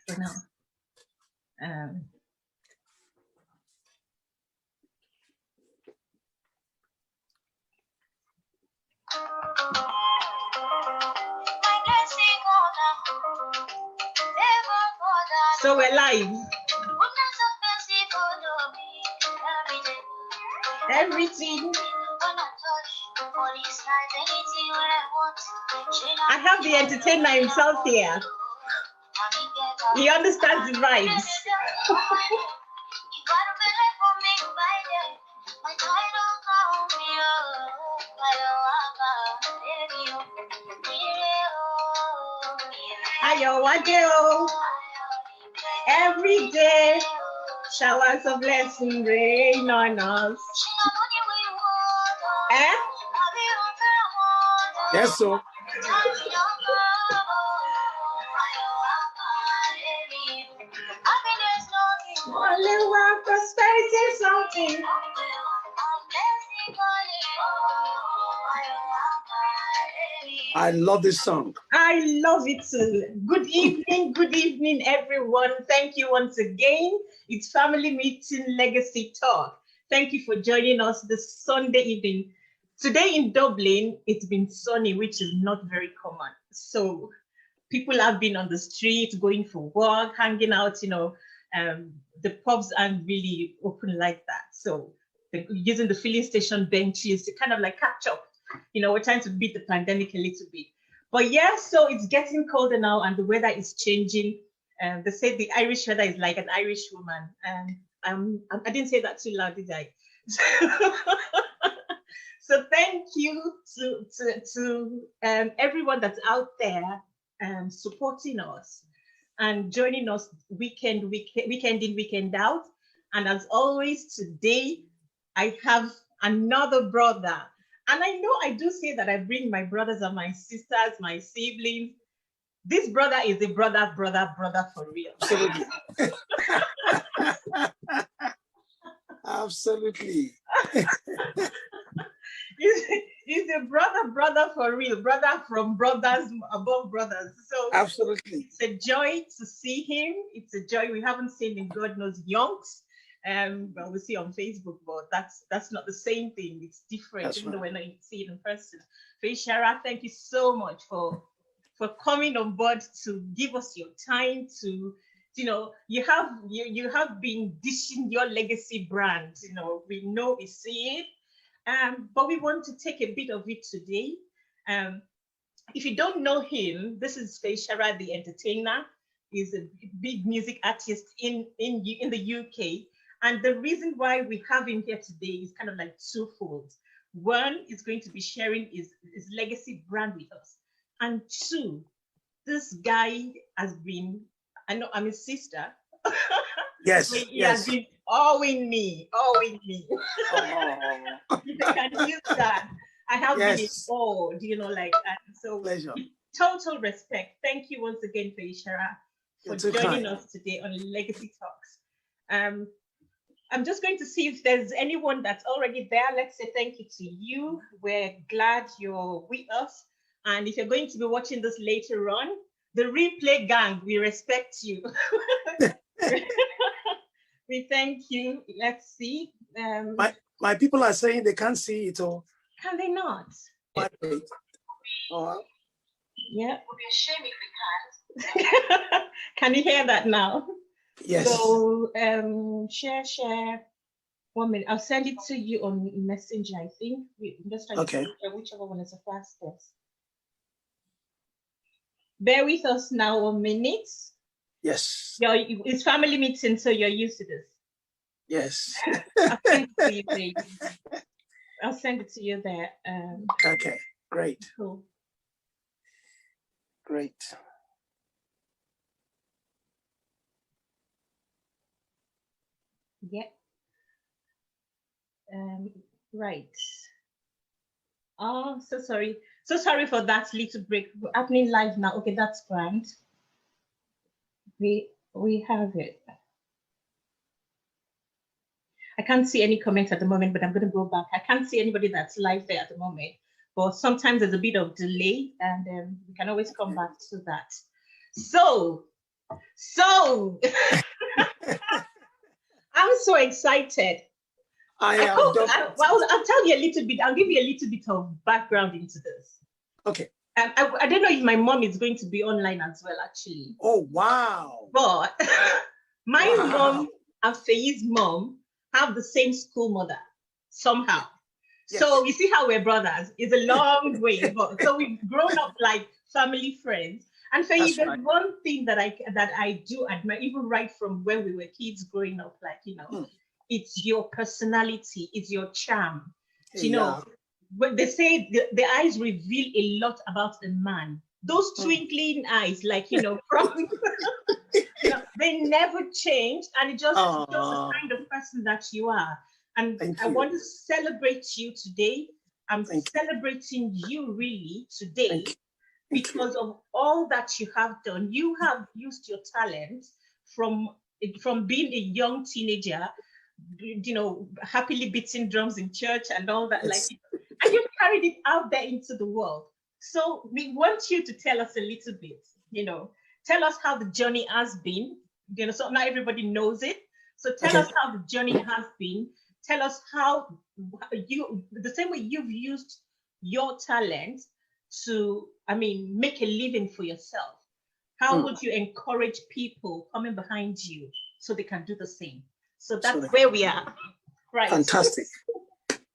for now. So we're live. Everything. I have the entertainer himself here. He understands the vibes. Ayo, wadeo. Every day, showers of blessing rain on us. Eh? Yes, so. Only one prosperity something. I love this song. I love it too. Good evening, everyone. Thank you once again. It's Family Meeting Legacy Talk. Thank you for joining us this Sunday evening. Today in Dublin, it's been sunny, which is not very common. So people have been on the street, going for work, hanging out, the pubs aren't really open like that. So they're using the filling station benches to kind of like catch up. We're trying to beat the pandemic a little bit. But yeah, so it's getting colder now and the weather is changing. They say the Irish weather is like an Irish woman. And I didn't say that too loud, did I? So thank you to everyone that's out there supporting us and joining us weekend in, weekend out. And as always, today I have another brother. And I know I do say that I bring my brothers and my sisters, my siblings. This brother is a brother for real. Absolutely. Absolutely. He's a brother for real, brother from brothers above brothers. So absolutely, it's a joy to see him. It's a joy we haven't seen in God knows yonks. But we see on Facebook, but that's not the same thing. It's different, that's even right. though we're not see it in person. Feyisara, thank you so much for coming on board to give us your time to, you have been dishing your legacy brand. We know, we see it. But we want to take a bit of it today. If you don't know him, this is Feyisara the Entertainer. He's a big music artist in the UK. And the reason why we have him here today is kind of like twofold. One is going to be sharing his legacy brand with us. And two, this guy has been, I know I'm his sister. Yes, he has been owing me. Oh. If I can use that. I have been in awe, so pleasure. Total respect. Thank you once again, Feyisara, for joining us today on Legacy Talks. I'm just going to see if there's anyone that's already there. Let's say thank you to you. We're glad you're with us. And if you're going to be watching this later on, the replay gang, we respect you. We thank you. Let's see. My people are saying they can't see it all. Can they not? Oh. Yeah. It would be a shame if we can't. Can you hear that now? Yes. So share. 1 minute. I'll send it to you on Messenger, I think. I'm just trying to see whichever one is the fastest. Bear with us now 1 minute. Yes. It's family meeting, so you're used to this. Yes. I'll send it to you, please. I'll send it to you there. Okay, great. Cool. Great. Yeah. Right. Oh, so sorry. So sorry for that little break. We're happening live now. Okay, that's grand. We have it. I can't see any comments at the moment, but I'm going to go back. I can't see anybody that's live there at the moment, but sometimes there's a bit of delay, and we can always come back to that. So So I'm so excited. I hope, well, I'll tell you a little bit. I'll give you a little bit of background into this. Okay. I don't know if my mom is going to be online as well, actually. Oh, wow. But my mom and Faye's mom have the same school mother somehow. Yes. So you see how we're brothers. It's a long way, but so we've grown up like family friends. And Faye, there's right. One thing that I do admire, even right from when we were kids growing up, like, you know, it's your personality, it's your charm. You know, when they say the eyes reveal a lot about a man. Those twinkling eyes, like, you know, from you know, they never change, and it just shows the kind of person that you are. And I want to celebrate you today. I'm celebrating you really today because of all that you have done. You have used your talent from being a young teenager, you know, happily beating drums in church and all that, like, and you've carried it out there into the world. So we want you to tell us a little bit, you know, tell us how the journey has been. You know, so not everybody knows it. So tell us how the journey has been. Tell us how the same way you've used your talent to, I mean, make a living for yourself. How would you encourage people coming behind you so they can do the same? So that's where we are. Right. Fantastic.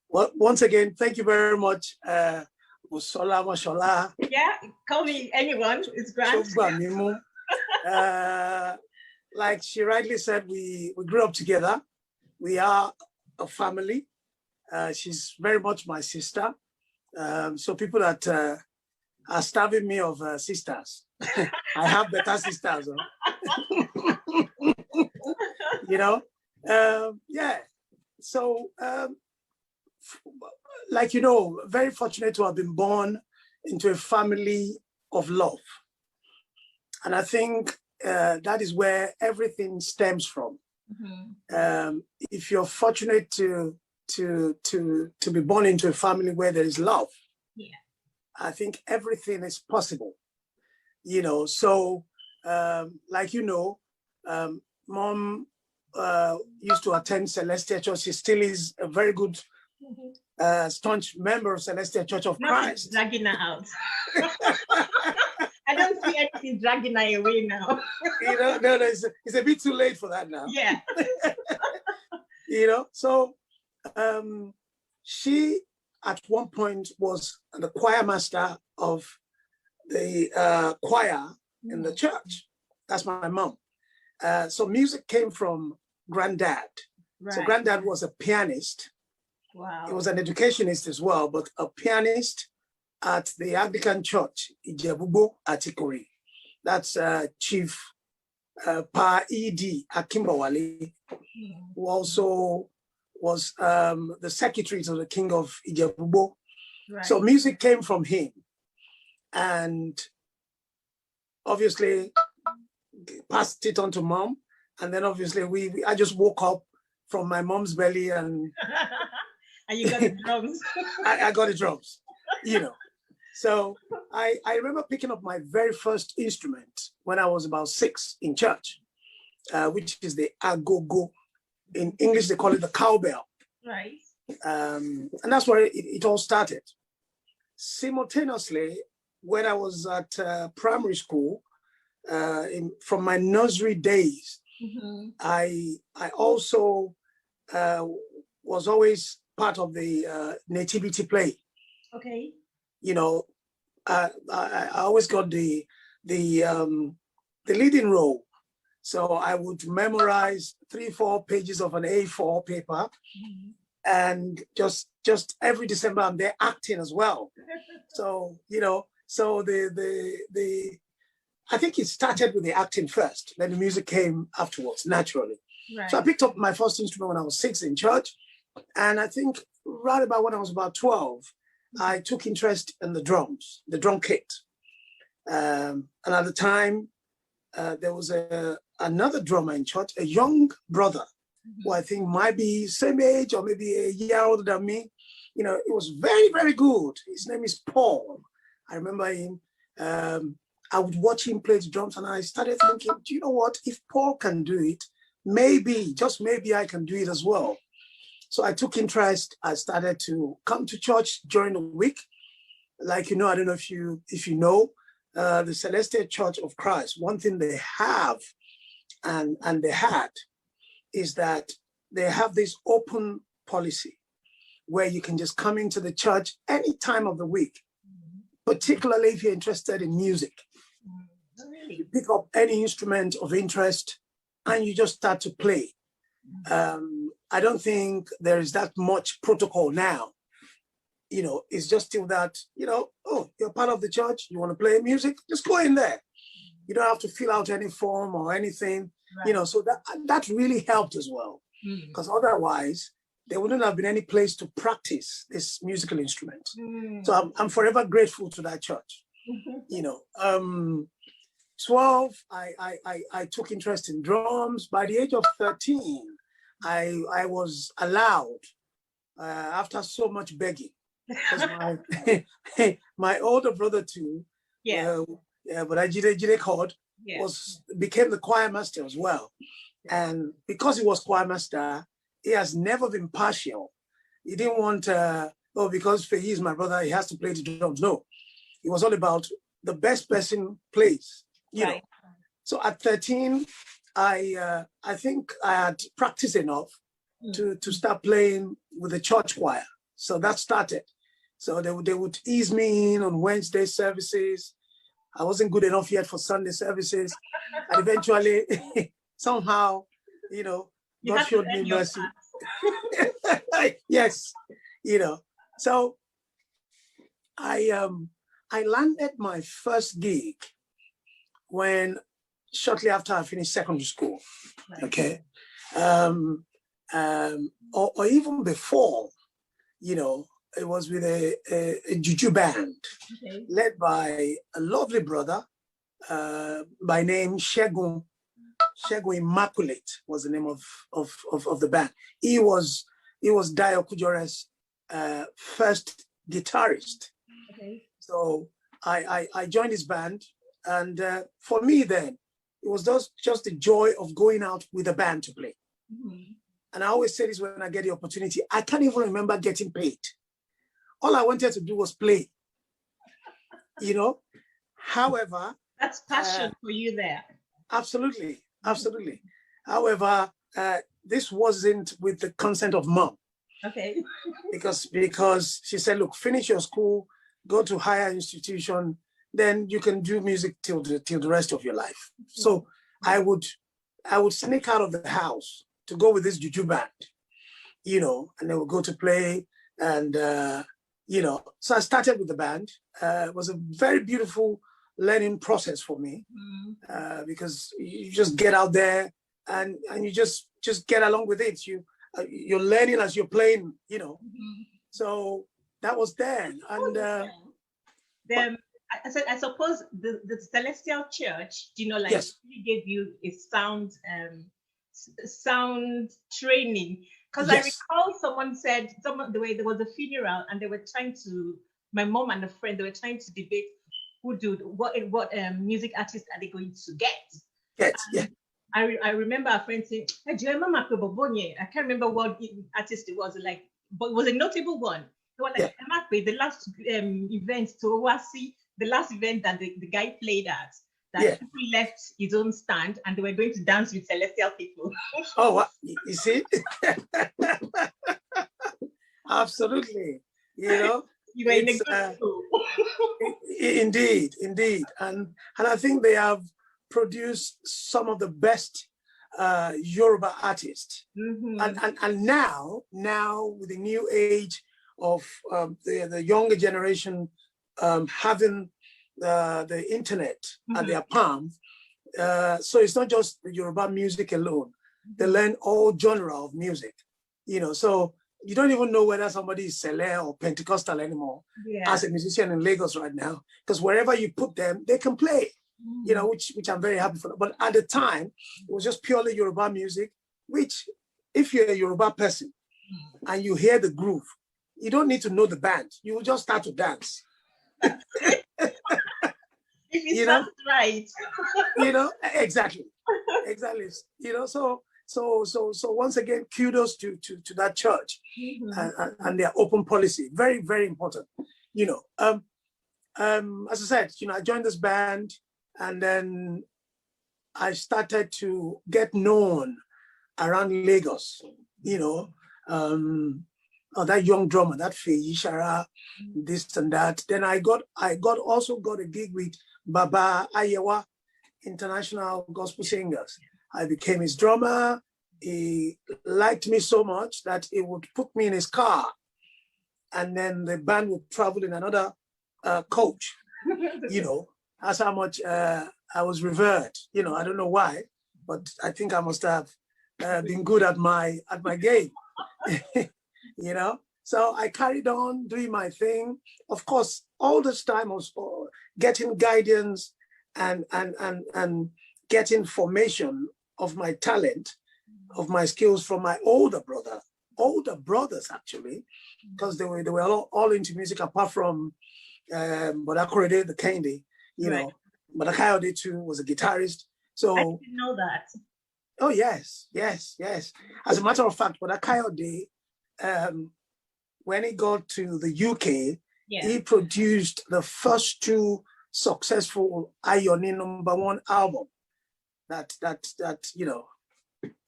Well, once again, thank you very much. Busola, mashallah. Yeah, call me anyone. It's grand. Like she rightly said, we grew up together. We are a family. She's very much my sister. So people that are starving me of sisters, I have better sisters. You know, yeah. So, like, you know, very fortunate to have been born into a family of love. And I think that is where everything stems from. If you're fortunate to be born into a family where there is love, I think everything is possible. You know, so like, you know, Mom used to attend Celestial Church. She still is a very good, staunch member of Celestial Church of Christ. Dragging her out. I don't see anything dragging her away now. You know, no, it's a bit too late for that now. Yeah. You know, so she at one point was the choir master of the choir in the church. That's my mom. So music came from granddad. Right. So granddad was a pianist. Wow. He was an educationist as well, but a pianist at the Anglican Church, Ijebubo Atikori. That's Chief Pa E.D. Akimbawale, who also was the secretary to the King of Ijebubo. Right. So music came from him. And obviously passed it on to Mom. And then obviously I just woke up from my mom's belly and and you got the drums. I got the drums, you know. So I remember picking up my very first instrument when I was about 6 in church, which is the agogo. In English, they call it the cowbell. Right. And that's where it all started. Simultaneously, when I was at primary school, from my nursery days, I also was always part of the nativity play. Okay. You know, I always got the leading role. So I would memorize 3-4 pages of an A4 paper, and just every December I'm there acting as well. So, you know, so I think it started with the acting first, then the music came afterwards, naturally. Right. So I picked up my first instrument when I was 6 in church. And I think right about when I was about 12, I took interest in the drums, the drum kit. And at the time, there was another drummer in church, a young brother, who I think might be same age or maybe a year older than me. You know, it was very, very good. His name is Paul. I remember him. I would watch him play the drums, and I started thinking, do you know what? If Paul can do it, maybe, just maybe I can do it as well. So I took interest. I started to come to church during the week. Like, you know, I don't know if you know, the Celestial Church of Christ, one thing they have and they had is that they have this open policy where you can just come into the church any time of the week, particularly if you're interested in music. You pick up any instrument of interest and you just start to play. I don't think there is that much protocol now. You know, it's just still that, you know, oh, you're part of the church, you want to play music, just go in there. You don't have to fill out any form or anything, right. You know, so that really helped as well. Because otherwise, there wouldn't have been any place to practice this musical instrument. So I'm forever grateful to that church. You know, 12, I took interest in drums. By the age of 13, I was allowed, after so much begging, because my older brother too, but Jide called, became the choir master as well. And because he was choir master, he has never been partial. He didn't want, because Feyi is my brother, he has to play the drums. No, it was all about the best person plays, you know. So at 13, I think I had practiced enough to start playing with the church choir. So that started. So they would ease me in on Wednesday services. I wasn't good enough yet for Sunday services. And eventually, somehow, you know, God showed me mercy. Yes, you know. So I landed my first gig when shortly after I finished secondary school. Okay. Or even before, you know, it was with a juju band led by a lovely brother by name Shegun Immaculate was the name of the band. He was Dayo Kujore's first guitarist. So I joined his band, and for me then, it was just the joy of going out with a band to play. And I always say this when I get the opportunity, I can't even remember getting paid. All I wanted to do was play, you know. However, that's passion for you there. Absolutely, absolutely. However, this wasn't with the consent of mom. Okay. because she said, look, finish your school, go to higher institution, then you can do music till the rest of your life. So I would sneak out of the house to go with this juju band, you know, and they would go to play. And, you know, so I started with the band. It was a very beautiful learning process for me because you just get out there and you just get along with it. You're learning as you're playing, you know. So that was then. And I suppose the Celestial Church, you know, like really gave you a sound training. Because I recall someone said, the way there was a funeral and they were trying to, my mom and a friend, they were trying to debate what music artist are they going to get. I remember a friend saying, hey, do you remember I can't remember what artist it was, like, but it was a notable one. They were like, the last event to see the last event that the guy played at, that people left his own stand and they were going to dance with celestial people. Oh, you see? Absolutely. You know, you were in a good school. Indeed. And I think they have produced some of the best Yoruba artists. And now with the new age of the younger generation having the internet at their palm, so it's not just the Yoruba music alone. They learn all genre of music, you know. So you don't even know whether somebody is Sele or Pentecostal anymore as a musician in Lagos right now, because wherever you put them, they can play, you know, which I'm very happy for. But at the time, it was just purely Yoruba music, which if you're a Yoruba person and you hear the groove, you don't need to know the band. You will just start to dance. If If it sounds right. Exactly. So once again, kudos to that church and their open policy. Very, very important. As I said, I joined this band, and then I started to get known around Lagos. That young drummer, that Feyisara, this and that. Then I also got a gig with Baba Ayewa, International Gospel Singers. I became his drummer. He liked me so much that he would put me in his car, and then the band would travel in another coach. That's how much I was revered. I don't know why, but I think I must have been good at my game. So I carried on doing my thing. Of course, all this time I was getting guidance and getting formation of my talent, of my skills from my older brothers actually, because they were all into music apart from Bodakorede, the Kendi, right. But Akayode too was a guitarist. So I didn't know that. Oh yes. As a matter of fact, Akayode, when he got to the UK, he produced the first two successful Ioni #1 album. That.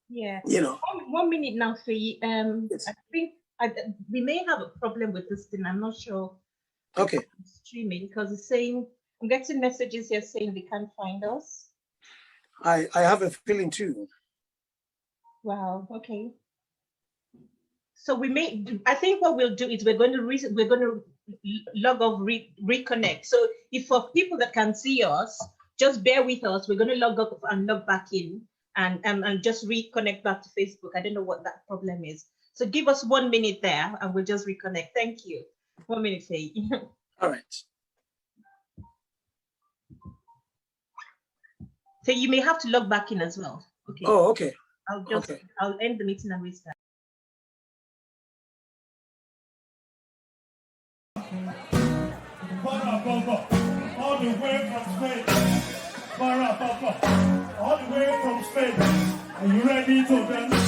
Yeah. 1 minute now for you. Yes. I think we may have a problem with this thing. I'm not sure. Okay. Streaming, because it's saying, I'm getting messages here saying they can't find us. I have a feeling too. Wow. Okay. So I think what we'll do is we're going to log off, reconnect. So if for people that can see us, just bear with us. We're going to log off and log back in and just reconnect back to Facebook. I don't know what that problem is. So give us 1 minute there and we'll just reconnect. Thank you. 1 minute, Faye. All right. So you may have to log back in as well. Okay. Oh, okay. I'll end the meeting and restart. All the way from Spain. All the way from Spain. Are you ready to dance?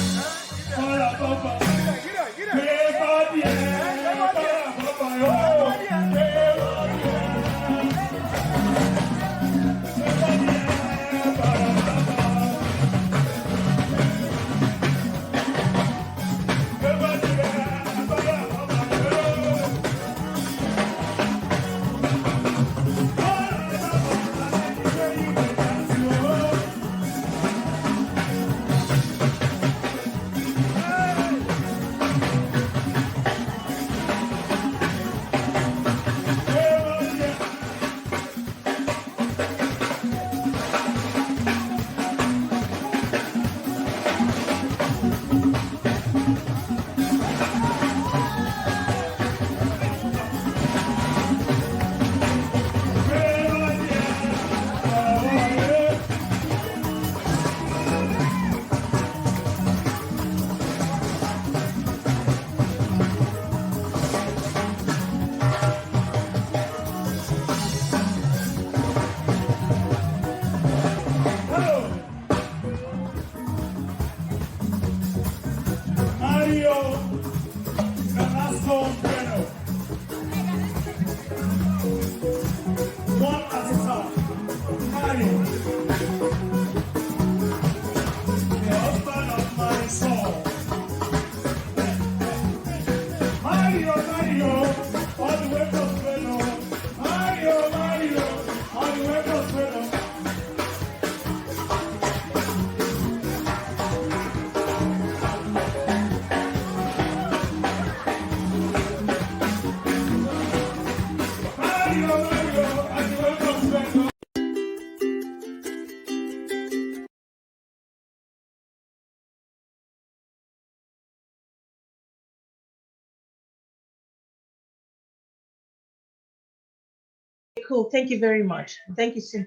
Cool. Thank you very much. Thank you so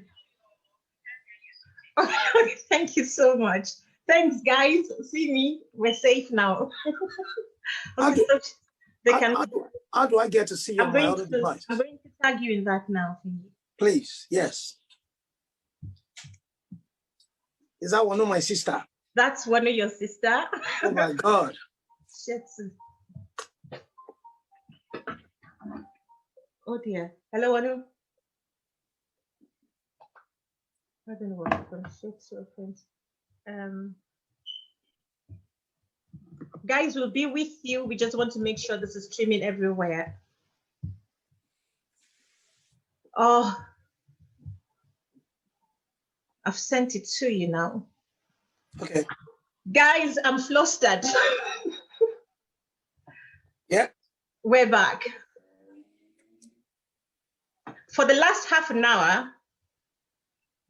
Thank you so much. Thanks, guys. See me. We're safe now. Okay, how do I get to see you on my other device? I'm going to tag you in that now. Please, yes. Is that one of my sister? That's one of your sister. Oh my God. Shit. Oh dear. Hello, Anu. I don't know what happened. Shit, so friends. Guys, we'll be with you. We just want to make sure this is streaming everywhere. Oh, I've sent it to you now. Okay. Guys, I'm flustered. Yeah. We're back. For the last half an hour,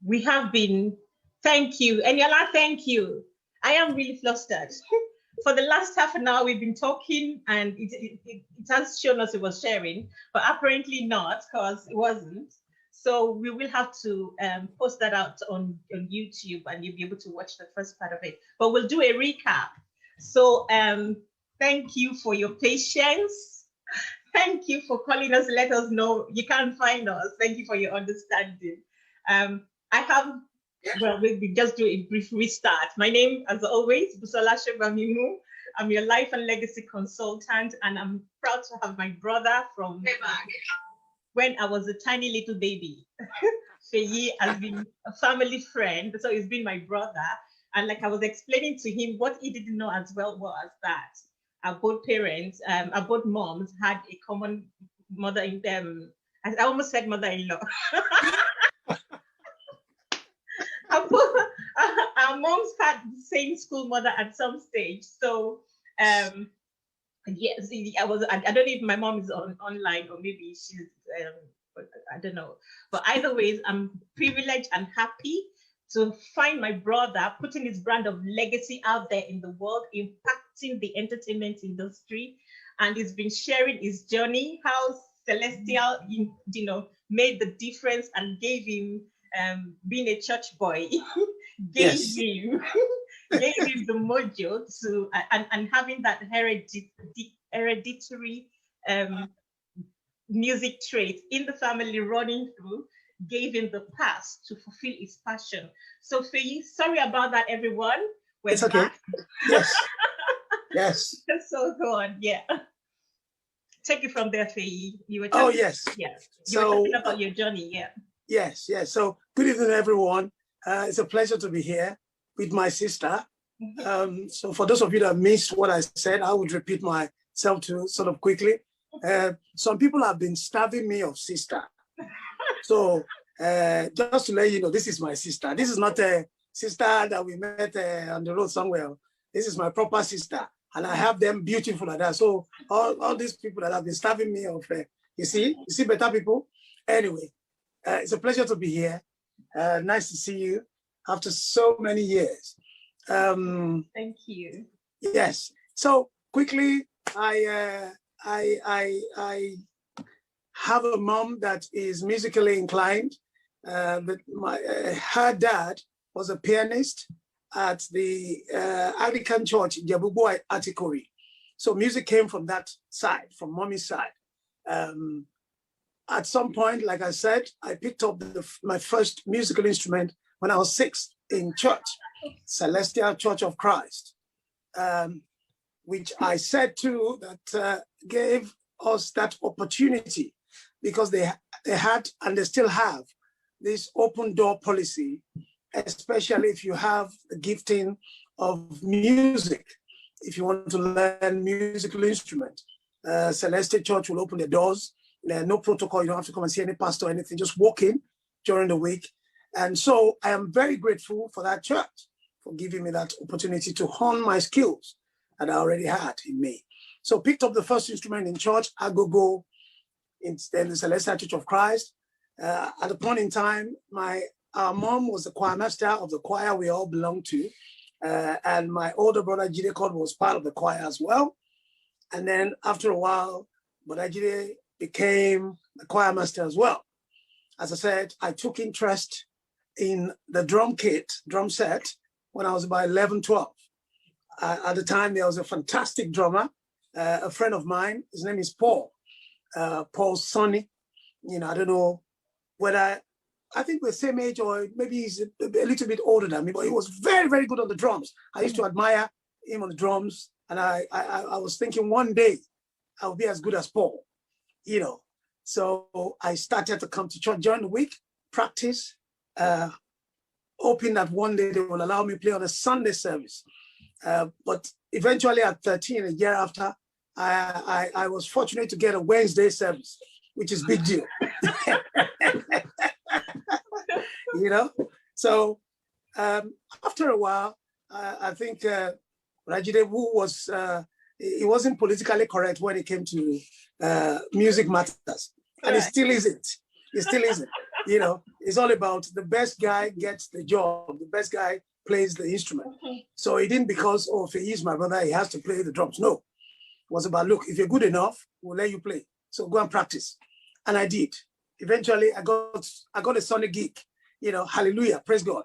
we have been, thank you. Eniola, thank you. I am really flustered. For the last half an hour, we've been talking and it has shown us it was sharing, but apparently not, because it wasn't. So we will have to post that out on YouTube and you'll be able to watch the first part of it. But we'll do a recap. So thank you for your patience. Thank you for calling us. Let us know you can't find us. Thank you for your understanding. Well, we just do a brief restart. My name, as always, busolashogbamimu. I'm your life and legacy consultant, and I'm proud to have my brother from when I was a tiny little baby. Feyi has been a family friend, so he's been my brother. And like I was explaining to him, what he didn't know as well was that our both parents, our both moms had a common mother in them. I almost said mother-in-law. Our moms had the same school mother at some stage. So yes, I don't know if my mom is online or maybe she's I don't know. But either way, I'm privileged and happy to find my brother putting his brand of legacy out there in the world, impacting the entertainment industry, and he's been sharing his journey, how Celestial, made the difference and gave him being a church boy, gave him the mojo to and having that hereditary music trait in the family running through gave him the pass to fulfill his passion. So Feyi, sorry about that, everyone. It's okay. Back. Yes. Yes. So go on. Yeah. Take it from there, Feyi. You were talking, oh yes. Yeah. You were talking about your journey. Yeah. Yes. So good evening, everyone. It's a pleasure to be here with my sister. So for those of you that missed what I said, I would repeat myself to sort of quickly. Some people have been starving me of sister. So just to let you know, this is my sister. This is not a sister that we met on the road somewhere. This is my proper sister. And I have them beautiful like that. So all these people that have been starving me of, you see better people? Anyway, it's a pleasure to be here. Nice to see you after so many years. Thank you. Yes. So quickly, I have a mom that is musically inclined. But her dad was a pianist at the Anglican Church in Jabubu Atikori. So music came from that side, from mommy's side. At some point, like I said, I picked up my first musical instrument when I was 6 in church, Celestial Church of Christ, which I said too that gave us that opportunity because they had and they still have this open door policy, especially if you have the gifting of music. If you want to learn musical instrument, Celestial Church will open the doors. No protocol. You don't have to come and see any pastor or anything. Just walk in during the week. And so I am very grateful for that church for giving me that opportunity to hone my skills that I already had in me. So picked up the first instrument in church, agogo, in the Celestial Church of Christ. At the point in time, our mom was the choir master of the choir we all belonged to. And my older brother, Jide Cod, was part of the choir as well. And then after a while, Brother Jide became the choir master as well. As I said, I took interest in the drum set, when I was about 11, 12. At the time, there was a fantastic drummer, a friend of mine. His name is Paul Sonny. I don't know whether I think we're the same age, or maybe he's a little bit older than me, but he was very, very good on the drums. I used to admire him on the drums. And I was thinking one day I'll be as good as Paul, you know. So I started to come to church during the week, practice, hoping that one day they will allow me to play on a Sunday service. But eventually at 13, a year after, I was fortunate to get a Wednesday service, which is big deal. You know? So after a while, I think Rajide, who was, he wasn't politically correct when it came to music matters. And it still isn't. It still isn't. You know, it's all about the best guy gets the job. The best guy plays the instrument. So it didn't because, oh, he's my brother, he has to play the drums. No, it was about, look, if you're good enough, we'll let you play. So go and practice. And I did. Eventually, I got a Sunday gig. You know, hallelujah, praise God.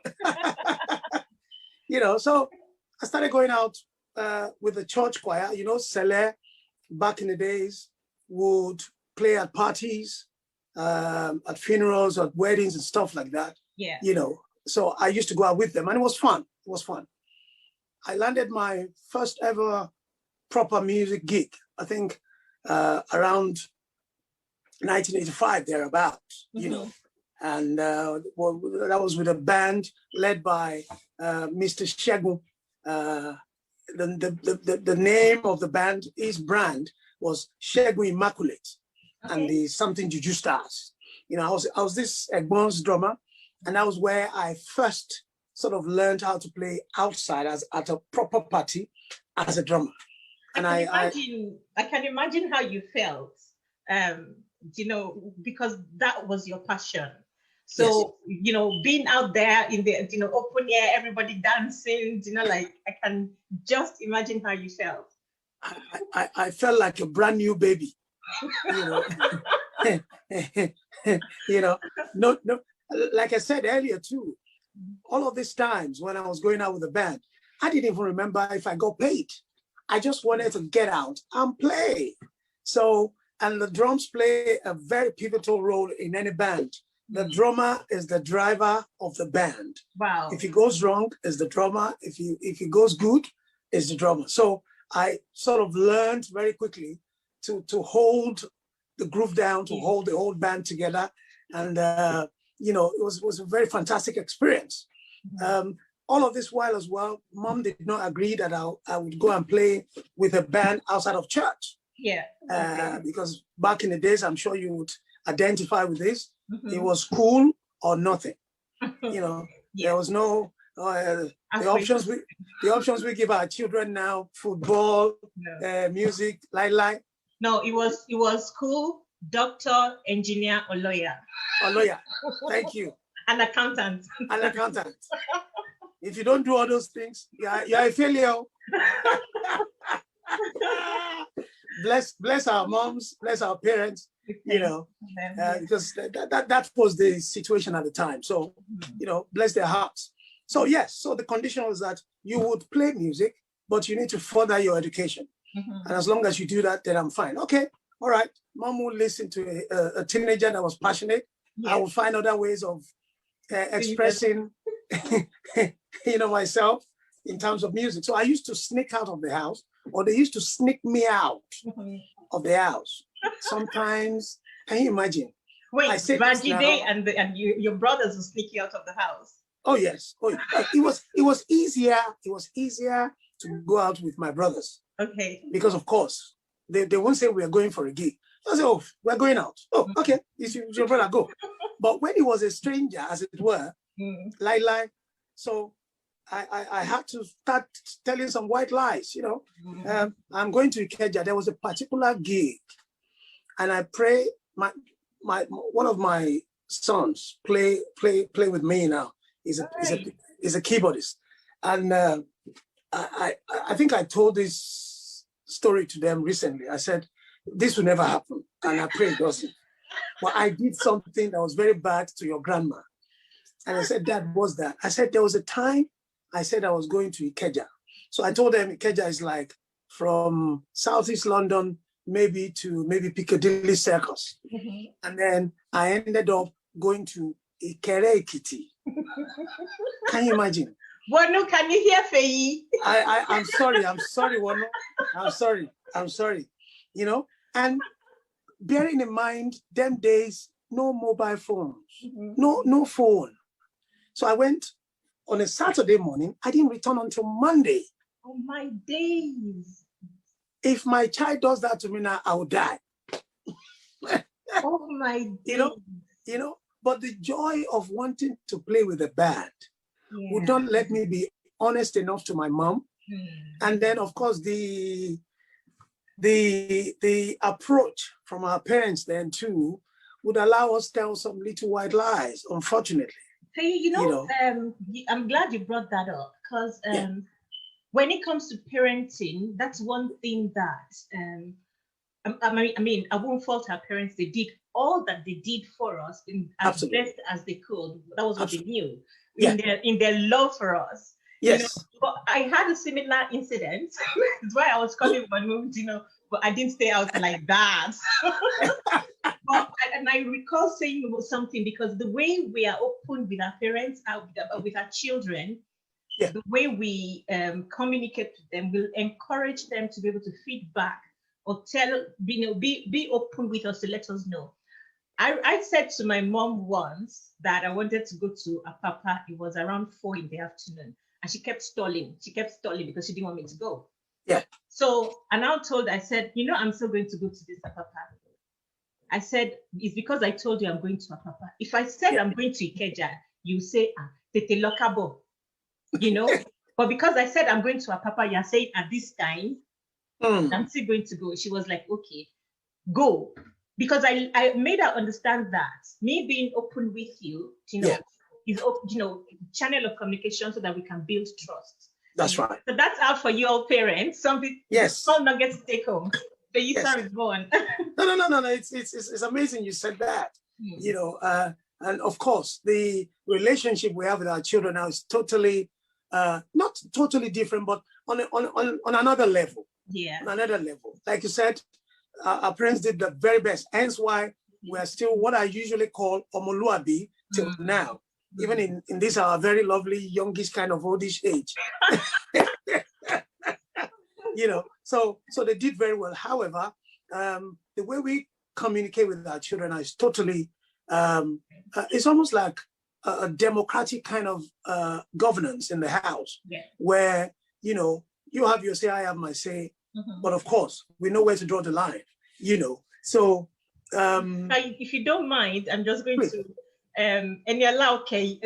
You know, so I started going out with the church choir. You know, Sele, back in the days, would play at parties, at funerals, at weddings and stuff like that. Yeah. You know, so I used to go out with them and it was fun. It was fun. I landed my first ever proper music gig, I think around 1985, thereabouts, you know. And well, that was with a band led by Mr. Shegun. The name of the band, his brand was Shegun Immaculate, and the Something Juju Stars. You know, I was this Egbon's drummer, and that was where I first sort of learned how to play outside at a proper party as a drummer. And I can imagine how you felt, you know, because that was your passion. So, yes, you know, being out there in the, you know, open air, everybody dancing, you know, like I can just imagine how you felt. I felt like a brand new baby, you know. You know, no, like I said earlier too, all of these times when I was going out with the band, I didn't even remember if I got paid. I just wanted to get out and play. So, and the drums play a very pivotal role in any band. The drummer is the driver of the band. Wow. If it goes wrong, it's the drummer. If it goes good, it's the drummer. So I sort of learned very quickly to hold the groove down, to hold the whole band together. And, you know, it was a very fantastic experience. All of this while as well, Mom did not agree that I would go and play with a band outside of church. Yeah. Because back in the days, I'm sure you would identify with this. It was school or nothing. You know, there was no the options we give our children now: football, music, like. No, it was school, doctor, engineer, or lawyer. Or lawyer. Thank you. An accountant. An accountant. If you don't do all those things, you're a failure. Bless our moms, bless our parents, you know, because that was the situation at the time. So, you know, bless their hearts. So yes, so the condition was that you would play music, but you need to further your education. And as long as you do that, then I'm fine. Okay, all right. Mom will listen to a teenager that was passionate. Yes. I will find other ways of expressing, you know, myself in terms of music. So I used to sneak out of the house, or they used to sneak me out of the house. Sometimes, can you imagine? Wait, Rajide and your brothers will sneak you out of the house. Oh yes. Oh, it was easier. It was easier to go out with my brothers. Okay. Because of course, they won't say we are going for a gig. They'll say, oh, we're going out. Oh, okay. It's your brother, go. But when he was a stranger, as it were, lie. So I had to start telling some white lies, you know. I'm going to Ikeja. There was a particular gig, and I pray one of my sons play with me now. He's a keyboardist, and I think I told this story to them recently. I said this will never happen, and I pray it doesn't. But I did something that was very bad to your grandma, and I said, Dad, what's that? I said there was a time I said I was going to Ikeja. So I told them Ikeja is like from Southeast London, maybe Piccadilly Circus. And then I ended up going to Ikere Ekiti. Can you imagine? Wanu, can you hear Feyi? I'm sorry, Wanu. I'm sorry. You know, and bearing in mind, them days, no mobile phones, no phone. So I went on a Saturday morning. I didn't return until Monday. Oh my days. If my child does that to me now, I will die. Oh my days. You know, but the joy of wanting to play with the band would not let me be honest enough to my mom. And then, of course, the approach from our parents then too would allow us to tell some little white lies, unfortunately. I'm glad you brought that up, because when it comes to parenting, that's one thing that I mean, I won't fault our parents. They did all that they did for us as best as they could. That was what they knew in their love for us. Yes. You know, but I had a similar incident. That's why I was calling one moved, but I didn't stay out like that. And I recall saying something, because the way we are open with our parents, with our children, the way we communicate with them will encourage them to be able to feedback or be open with us to let us know. I said to my mom once that I wanted to go to Apapa. It was around 4 in the afternoon, and she kept stalling. She kept stalling because she didn't want me to go. Yeah. So I now told her, I said, I'm still going to go to this Apapa. I said, it's because I told you I'm going to Apapa. If I said I'm going to Ikeja, you say, Tete Lokabo, But because I said I'm going to Apapa, you're saying at this time, I'm still going to go. She was like, okay, go. Because I made her understand that me being open with you, is channel of communication so that we can build trust. That's right. So that's out for you all parents. Small nuggets to take home. Feyisara is born. No. It's amazing you said that. And of course the relationship we have with our children now is totally not totally different, but on another level. Yeah. On another level. Like you said, our parents did the very best. Hence why we are still what I usually call omoluabi till now. Even in this our very lovely youngish kind of oldish age. So they did very well. However, the way we communicate with our children is totally, it's almost like a democratic kind of governance in the house, where, you have your say, I have my say, but of course, we know where to draw the line, So, if you don't mind, I'm just going to, Eniola, okay.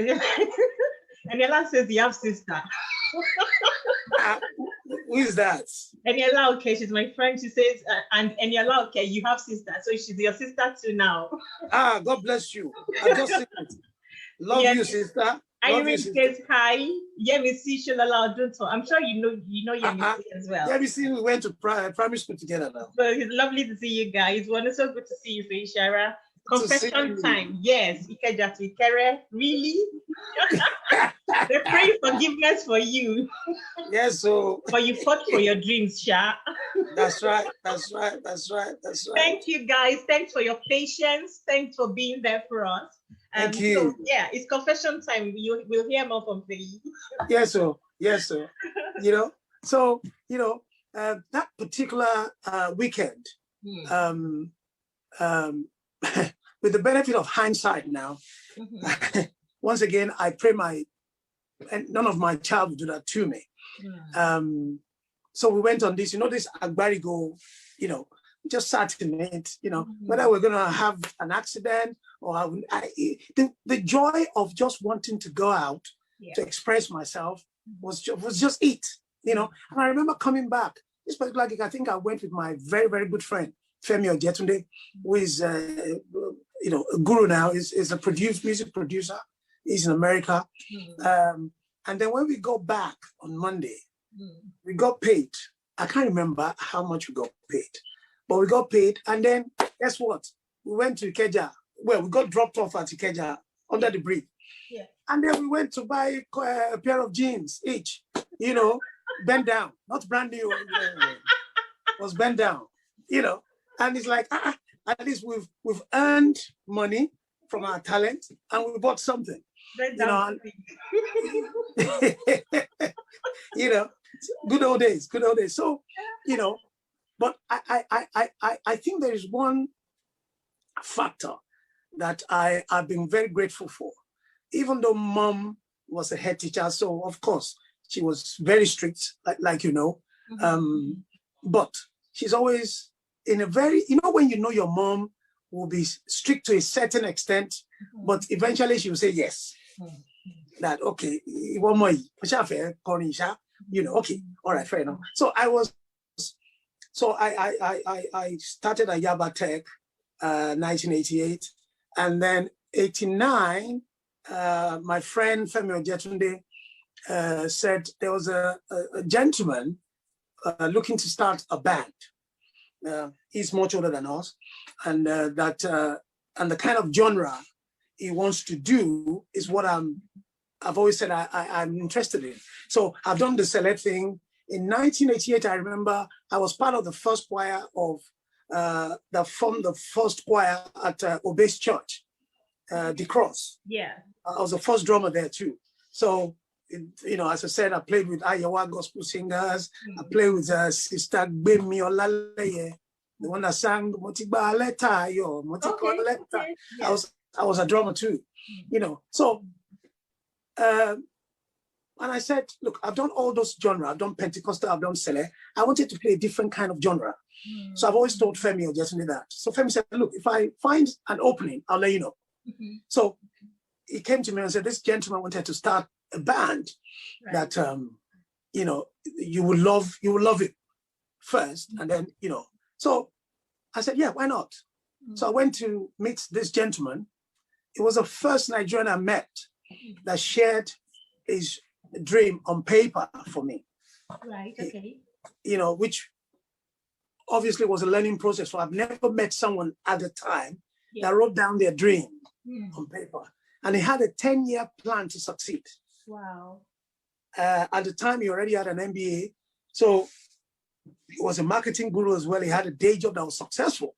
Eniola says you have sister. Who is that? Eniola, okay, she's my friend. She says, and Eniola, okay, you have sister, so she's your sister too now. God bless you. I just seen it. Love you, sister. Irene says hi. Yemisi Sholala Odunto. I'm sure you know Yemisi as well. Yemisi, we went to primary school together now. So it's lovely to see you guys. So good to see you, Feyisara. Confession time. Yes, Ikeja to Ikere. Really? They pray forgiveness for you. Yes, so. But you fought for your dreams, Sha. That's right. Thank you, guys. Thanks for your patience. Thanks for being there for us. Thank you. So, it's confession time. We'll hear more from Feyi. Yes, sir. That particular weekend, with the benefit of hindsight now, once again, I pray and none of my child would do that to me. So we went on this, this Agbarigo, just sat in it, whether we're going to have an accident or the joy of just wanting to go out to express myself was just it, And I remember coming back. This particular gig, I think I went with my very, very good friend, Femi Ojetunde, who is, a guru now, is a music producer. He's in America. And then when we got back on Monday, we got paid. I can't remember how much we got paid, but we got paid. And then guess what? We went to Ikeja. Well, we got dropped off at Ikeja under the bridge. Yeah. And then we went to buy a pair of jeans each, bent down, not brand new, was bent down, And it's like, at least we've earned money from our talent, and we bought something. Good old days. So, but I think there is one factor that I've been very grateful for. Even though mom was a head teacher, so of course she was very strict, like but she's always in a very, when your mom will be strict to a certain extent, but eventually she will say yes. That okay, one more, okay, all right, fair enough. So I started at Yaba Tech, 1988, and then 89. My friend Femi Ojetunde said there was a gentleman looking to start a band. He's much older than us, and and the kind of genre he wants to do is what I've always said I'm interested in. So I've done the select thing. In 1988, I remember I was part of the first choir of that formed the first choir at Obey's Church, the Cross. Yeah. I was the first drummer there too. So, as I said, I played with Ayawa gospel singers. I played with Sister Gbemi Olaleye, the one that sang Motigba Leta, Motigba Leta. Yes. I was a drummer too, So, and I said, look, I've done all those genres. I've done Pentecostal, I've done Sele. I wanted to play a different kind of genre. So I've always told Femi Ojetunde that. So Femi said, look, if I find an opening, I'll let you know. So he came to me and said, this gentleman wanted to start a band that, you will love it first. And then, so I said, yeah, why not? So I went to meet this gentleman. It was the first Nigerian I met that shared his dream on paper for me. Right, okay. Which obviously was a learning process. So I've never met someone at the time that wrote down their dream on paper. And he had a 10-year plan to succeed. Wow. At the time, he already had an MBA. So he was a marketing guru as well. He had a day job that was successful.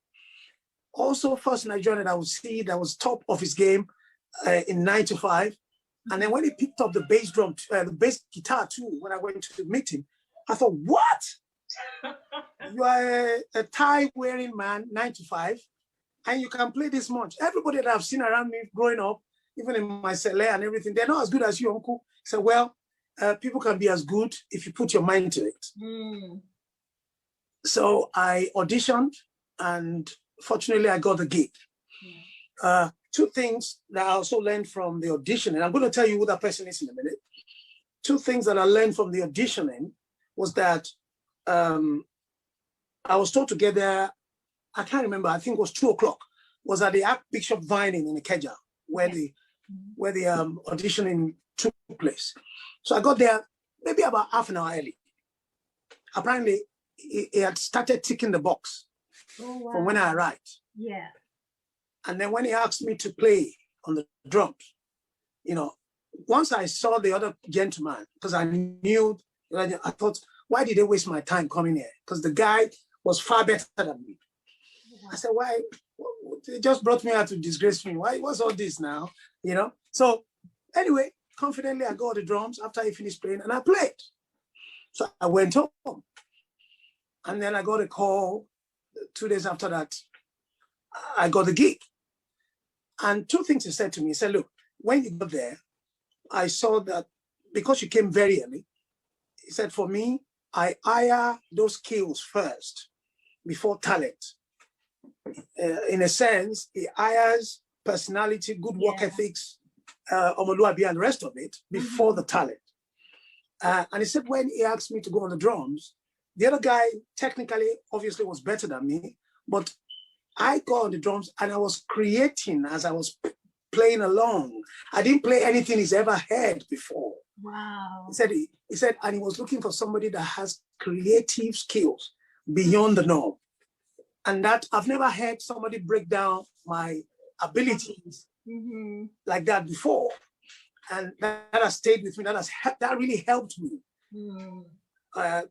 Also, first Nigerian that I would see that was top of his game in 9 to 5. And then when he picked up the bass drum, the bass guitar too, when I went to meet him, I thought, what? You are a tie-wearing man, 9 to 5, and you can play this much. Everybody that I've seen around me growing up, even in my Sele and everything, they're not as good as you, Uncle. So, well, people can be as good if you put your mind to it. So I auditioned, and fortunately, I got the gig. Two things that I also learned from the auditioning, and I'm going to tell you who that person is in a minute. Two things that I learned from the auditioning was that I was told to get there, I can't remember, I think it was 2 o'clock, was at the Archbishop Vining in Ikeja, where the auditioning took place. So I got there maybe about half an hour early. Apparently, he had started ticking the box from when I arrived. Yeah. And then when he asked me to play on the drums, once I saw the other gentleman, because I knew, I thought, why did they waste my time coming here? Because the guy was far better than me. I said, why? They just brought me out to disgrace me. What's all this now? So anyway, confidently, I got the drums after he finished playing, and I played. So I went home. And then I got a call 2 days after that. I got the gig. And two things he said to me. He said, look, when you got there, I saw that because you came very early, he said, for me, I hire those skills first before talent. In a sense, he hires personality, good work ethics, Omoluabi and the rest of it before the talent. And he said, when he asked me to go on the drums, the other guy technically, obviously was better than me, but I got on the drums and I was creating as I was playing along. I didn't play anything he's ever heard before. Wow. He said, and he was looking for somebody that has creative skills beyond the norm. And that I've never heard somebody break down my abilities like that before. And that has stayed with me. That really helped me.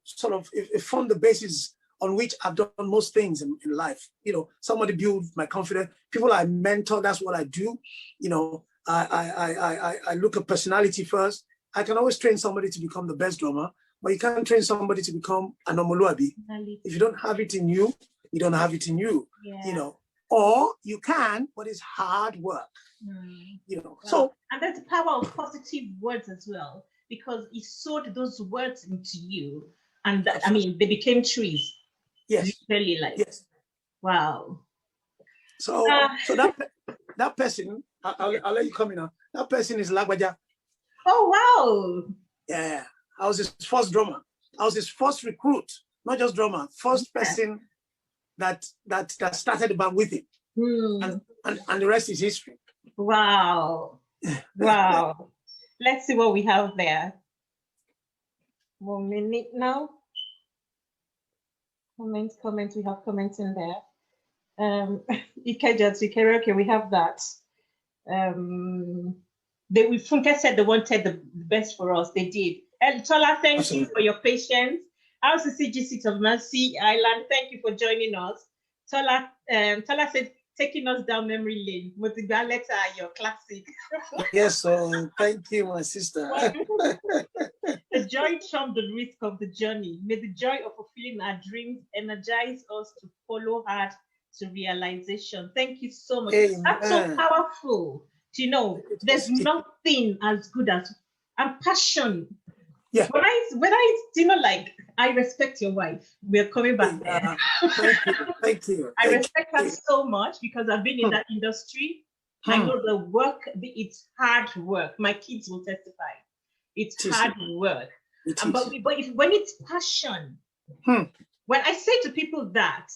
Sort of, it formed the basis on which I've done most things in life. You know, somebody build my confidence. People I mentor, that's what I do. You know, I look at personality first. I can always train somebody to become the best drummer, but you can't train somebody to become an omoluabi. If you don't have it in you, you don't have it in you. Yeah. You know, or you can, but it's hard work. You know, Well, so and that's the power of positive words as well, because he sowed those words into you, and that, I mean, they became trees. yes, Literally, like, yes. wow. So so that person, I'll let you come in now. That person is Lagbaja. Oh wow. Yeah, I was his first drummer. I was his first recruit, not just drummer, first person that started the band with him. And the rest is history. Wow. Wow. Let's see what we have there. 1 minute now. Comments. We have comments in there. Okay, we have that. Funke said they wanted the best for us. They did. And Tola, thank you for your patience. RCCG Seat of Mercy Island, thank you for joining us. Tola said, taking us down memory lane. Motiga letter, your classic. Yes, so thank you, my sister. The joy trumped the risk of the journey. May the joy of fulfilling our dreams energize us to follow hard to realization. Thank you so much. Amen. That's so powerful. You know, there's nothing as good as passion. Yeah. When I you know, like, I respect your wife. We're coming back there. Thank you. I respect her so much because I've been in that industry. I know the work. It's hard work. My kids will testify. It's hard work. But when it's passion, when I say to people that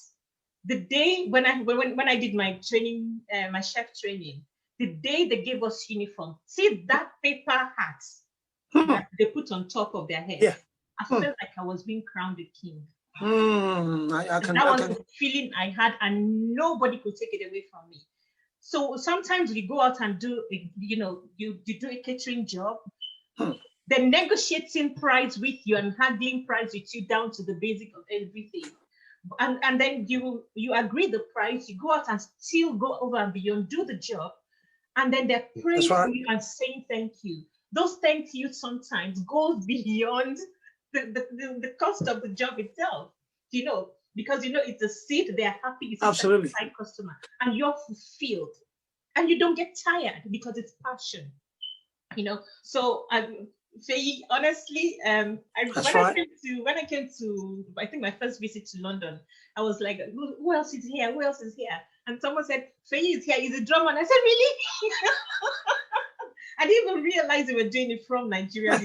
the day when I did my training, my chef training, the day they gave us uniform, see that paper hat that they put on top of their head. Yeah. I felt like I was being crowned a king. That was the feeling I had, and nobody could take it away from me. So sometimes we go out and do, you know, you do a catering job. They're negotiating price with you and handling price with you down to the basic of everything. And then you agree the price, you go out and still go over and beyond, do the job, and then they're praising you and saying thank you. Those thank you sometimes goes beyond the cost of the job itself, you know, because, you know, it's a seat, they're happy, it's a satisfied customer, and you're fulfilled, and you don't get tired because it's passion, you know. So Faye, honestly, when I came to, I think my first visit to London, I was like, who else is here? Who else is here? And someone said, Faye is here, he's a drummer. And I said, really? I didn't even realize they were doing it from Nigeria.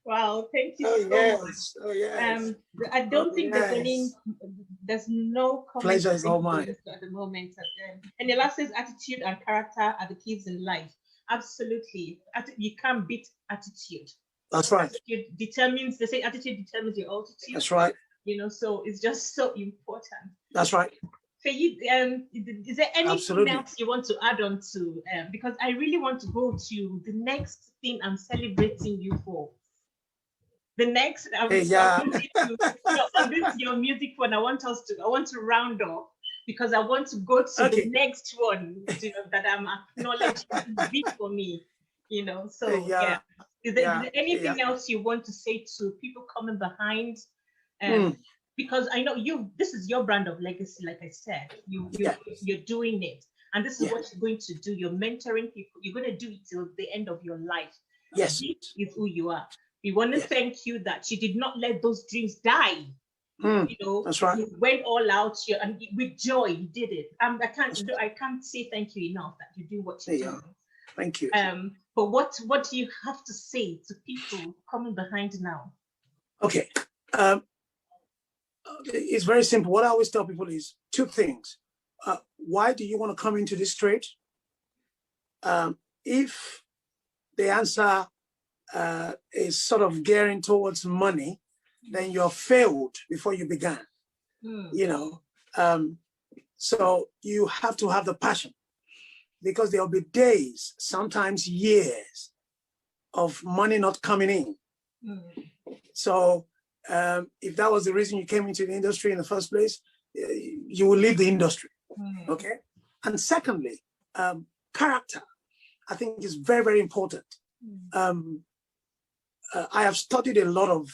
Wow, thank you so much. Oh, yes. I don't think there's no comment. Pleasure is all mine at the moment. And the last says attitude and character are the keys in life. Absolutely. You can't beat attitude. That's right. They say attitude determines your altitude. That's right. You know, so it's just so important. That's right. For you, is there anything else you want to add on to? Because I really want to go to the next thing I'm celebrating you for. The next, on this your music one, I want to round off, because I want to go to the next one, you know, that I'm acknowledging is big for me, you know. So is there anything else you want to say to people coming behind? Because I know this is your brand of legacy, like I said, you're doing it, and this is what you're going to do. You're mentoring people. You're going to do it till the end of your life. Yes, this is who you are. We want to thank you that you did not let those dreams die. You know, that's right. You went all out here, and with joy you did it. I can't say thank you enough that you do what you do. Thank you. But what do you have to say to people coming behind now? Okay. It's very simple. What I always tell people is two things. Why do you want to come into this trade? If the answer is sort of gearing towards money, then you're failed before you began. You know, so you have to have the passion, because there'll be days, sometimes years, of money not coming in. So if that was the reason you came into the industry in the first place, you will leave the industry. Okay. And secondly, character, I think, is very, very important. I have studied a lot of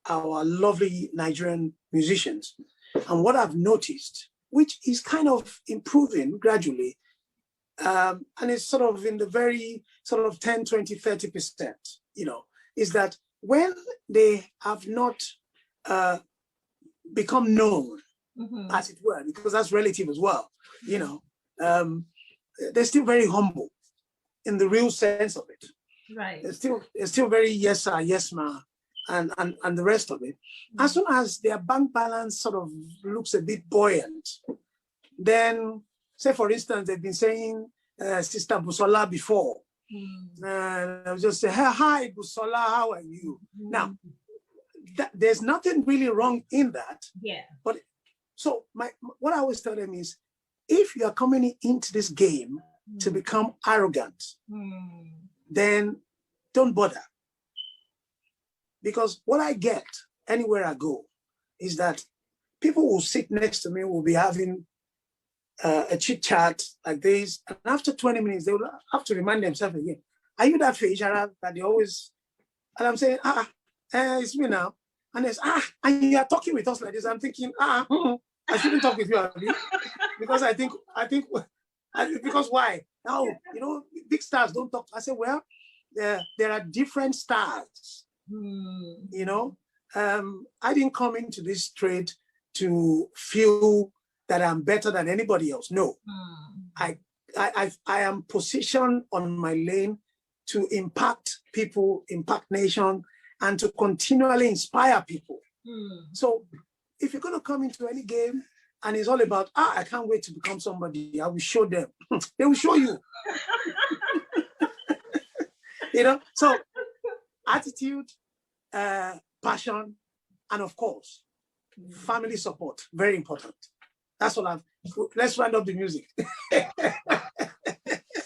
our lovely Nigerian musicians. And what I've noticed, which is kind of improving gradually, and it's sort of in the very sort of 10, 20, 30%, is that when they have not become known, as it were, because that's relative as well, they're still very humble in the real sense of it. Right. It's still very yes sir, yes ma, and the rest of it. As soon as their bank balance sort of looks a bit buoyant, then, say for instance, they've been saying Sister Busola before. And I was just say, hey, hi Busola, how are you? Now, there's nothing really wrong in that. Yeah. But so what I always tell them is, if you are coming into this game to become arrogant, then don't bother. Because what I get anywhere I go is that people will sit next to me, will be having a chit chat like this. And after 20 minutes, they will have to remind themselves again, are you that Feyisara that they always, and I'm saying, it's me now. And it's, and you are talking with us like this. I'm thinking, I shouldn't talk with you, Abby. Because I think, because why? Now, big stars don't talk. I say, well, there are different stars. I didn't come into this trade to feel that I'm better than anybody else. No, I am positioned on my lane to impact people, impact nation, and to continually inspire people. So if you're going to come into any game and it's all about, I can't wait to become somebody, I will show them. They will show you. So attitude, passion, and of course, family support, very important. That's what let's round up the music.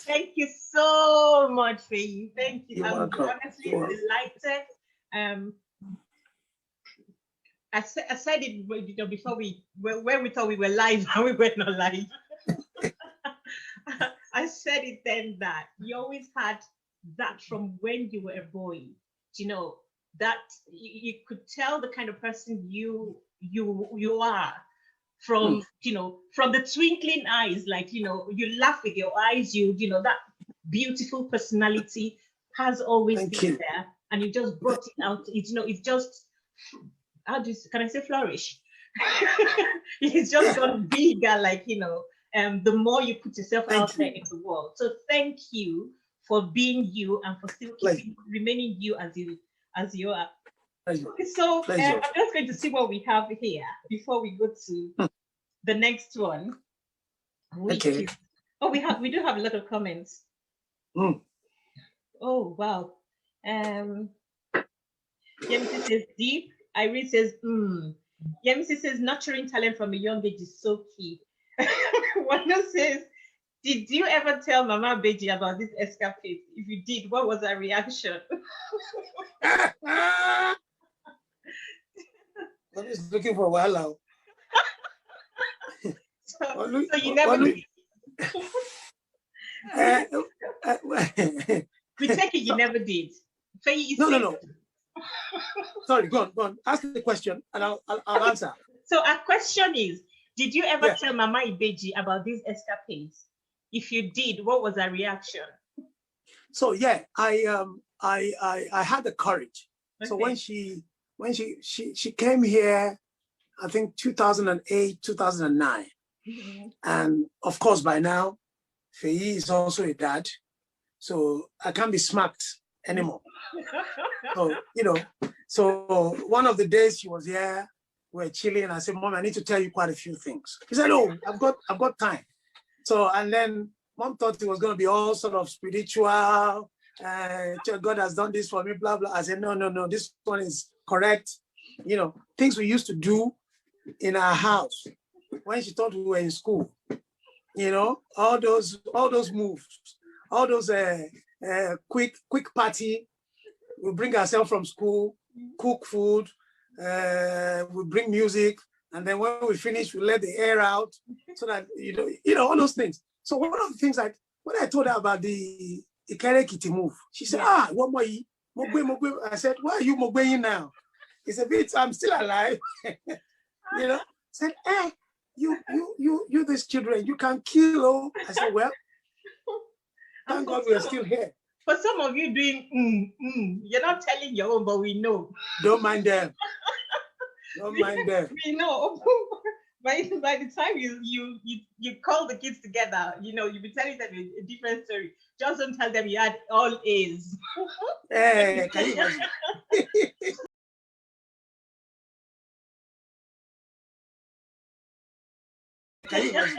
Thank you so much, Feyi. Thank you. You're I'm welcome. honestly delighted. I said it before when we thought we were live and we were not live. I said it then that you always had that from when you were a boy, that you could tell the kind of person you are from, from the twinkling eyes, like, you laugh with your eyes, that beautiful personality has always been there, and you just brought it out. It's just, can I say flourish? It's just gone bigger, like, the more you put yourself out there in the world. So thank you for being you and for still remaining you as you are. So I'm just going to see what we have here before we go to the next one. We do have a lot of comments. Oh wow. Yemisi says deep. Irene says Yemisi says nurturing talent from a young age is so key. Wanda says, did you ever tell Mama Beji about this escapade? If you did, what was her reaction? I was looking for a while now. So you never did. We take it you never did. No. Sorry, go on. Ask the question and I'll answer. So our question is, did you ever tell Mama Ibeji about these escapades? If you did, what was her reaction? So I had the courage. Okay. So when she came here, I think 2008, 2009. And of course, by now, Feyi is also a dad. So I can't be smacked anymore. So one of the days she was here, we're chilling, and I said, Mom, I need to tell you quite a few things. She said, oh, I've got time. So, and then Mom thought it was going to be all sort of spiritual, God has done this for me, blah, blah. I said, no, this one is correct. Things we used to do in our house when she thought we were in school, all those moves, all those quick party. We bring ourselves from school, cook food, we bring music, and then when we finish, we let the air out so that all those things. So one of the things when I told her about the Ikere Kitty move, she said, one more Mogbe. I said, why are you Mogbeing now? He said, I'm still alive. Said, you these children, you can kill. Oh. I said, well, thank God we're still here. For some of you doing, you're not telling your own, but we know. Don't mind them. Don't mind them. We know. By the time you call the kids together, you'll be telling them a different story. Just don't tell them you had all A's. Hey, can you imagine? Can you imagine?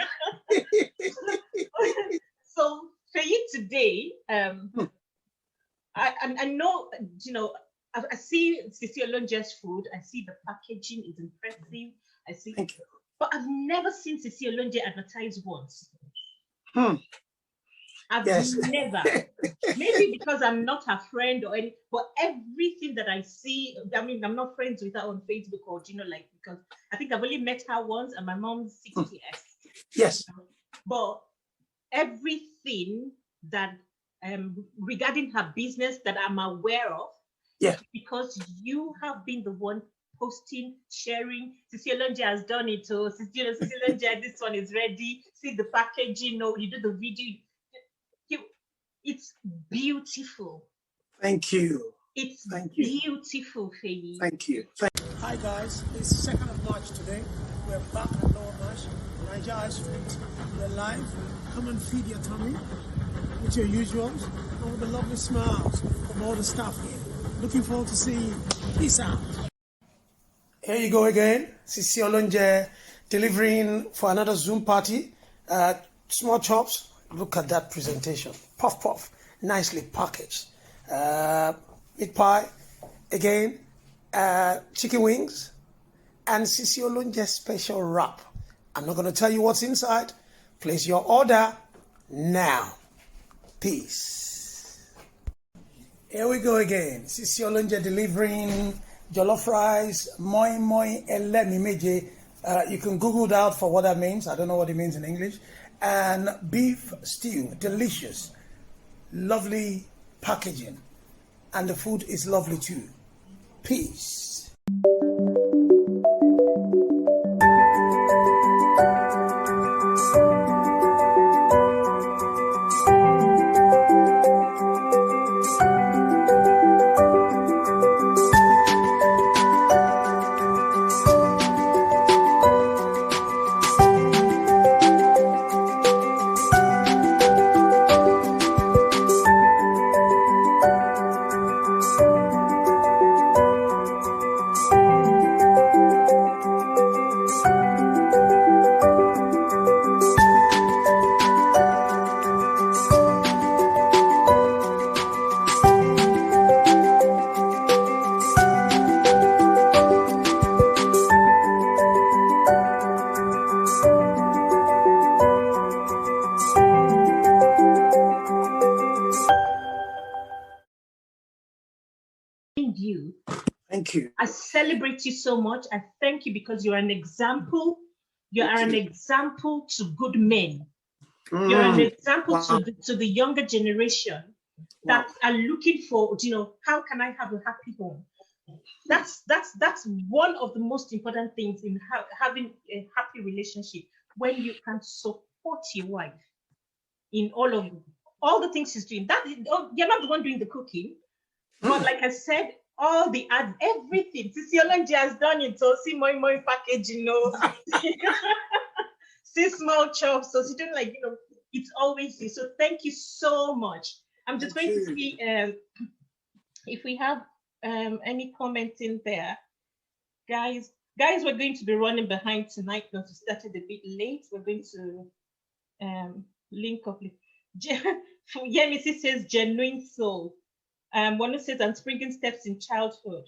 So for you today, I know, I see Sisi Olonje's food. I see the packaging is impressive. I see, Thank you. But I've never seen Sisi Olonje advertised once. I've never. Maybe because I'm not her friend or any, but everything that I see, I mean, I'm not friends with her on Facebook or, because I think I've only met her once and my mom's 60S. Yes. But everything that regarding her business that I'm aware of, because you have been the one posting, sharing. Sisi Olonje has done it. So Sisi Olonje, this one is ready. See the packaging. You do the video. It's beautiful. Thank you. It's Thank you. beautiful, Feyi. Thank you. Hi guys, it's 2nd of March today. We're back at Lower March, Niger High Street. We're live. Come and feed your tummy with your usuals, all the lovely smiles from all the staff here. Looking forward to seeing you. Peace out. Here you go again. Sisi Olonje delivering for another Zoom party. Small chops. Look at that presentation. Puff, puff. Nicely packaged. Meat pie. Again. Chicken wings. And Sisi Olonje special wrap. I'm not going to tell you what's inside. Place your order now. Peace. Here we go again. Sisi Olonje delivering jollof rice, moi moi elemi meje. You can Google that for what that means. I don't know what it means in English. And beef stew, delicious, lovely packaging. And the food is lovely too. Peace. You. Thank you. I celebrate you so much. I thank you because you're an example. You are an example to good men. You're an example to the younger generation that are looking for, how can I have a happy home? That's one of the most important things in having a happy relationship, when you can support your wife in all the things she's doing. You're not the one doing the cooking, but like I said, all the ads, everything. Sisi Olonje has done it. So see moi package, see small chops. So she doing it's always you. So thank you so much. I'm just going to see if we have any comments in there. Guys, we're going to be running behind tonight because we started a bit late. We're going to link up. Yemisi says genuine soul. One says, and springing steps in childhood.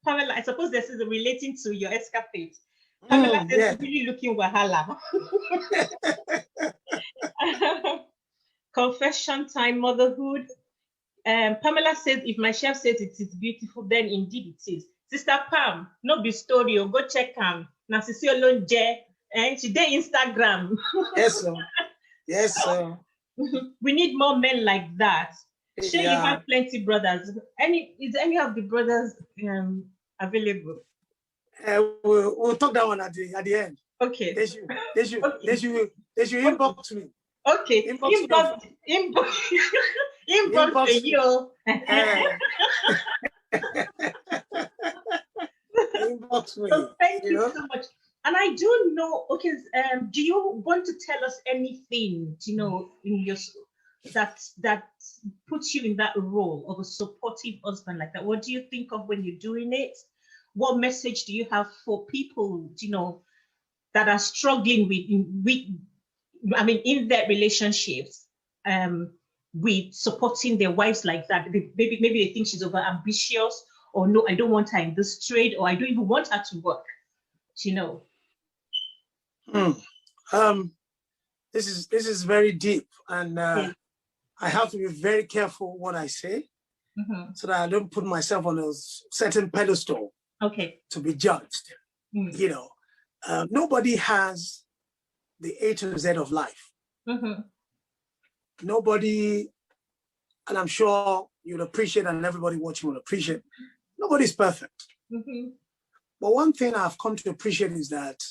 Pamela, I suppose this is relating to your escapade. Pamela says, really looking wahala. Confession time, motherhood. Pamela says, if my chef says it is beautiful, then indeed it is. Sister Pam, no be story, go check am. Na Sisi Olonje, and today Instagram. Yes, sir. Yes, sir. We need more men like that. Sure, Yeah. you have plenty brothers. Is any of the brothers available? We'll talk that one at the end. Okay. They should inbox me. Okay. Inbox you. Inbox me. So thank you so much. And I do know, okay, do you want to tell us anything, in your that puts you in that role of a supportive husband like that? What do you think of when you're doing it? What message do you have for people, that are struggling in their relationships, with supporting their wives like that? Maybe they think she's over ambitious, or no, I don't want her in this trade, or I don't even want her to work. This is very deep, and I have to be very careful what I say, so that I don't put myself on a certain pedestal. Okay. To be judged. Nobody has the A to Z of life. Nobody, and I'm sure you'll appreciate, and everybody watching will appreciate, nobody's perfect. But one thing I've come to appreciate is that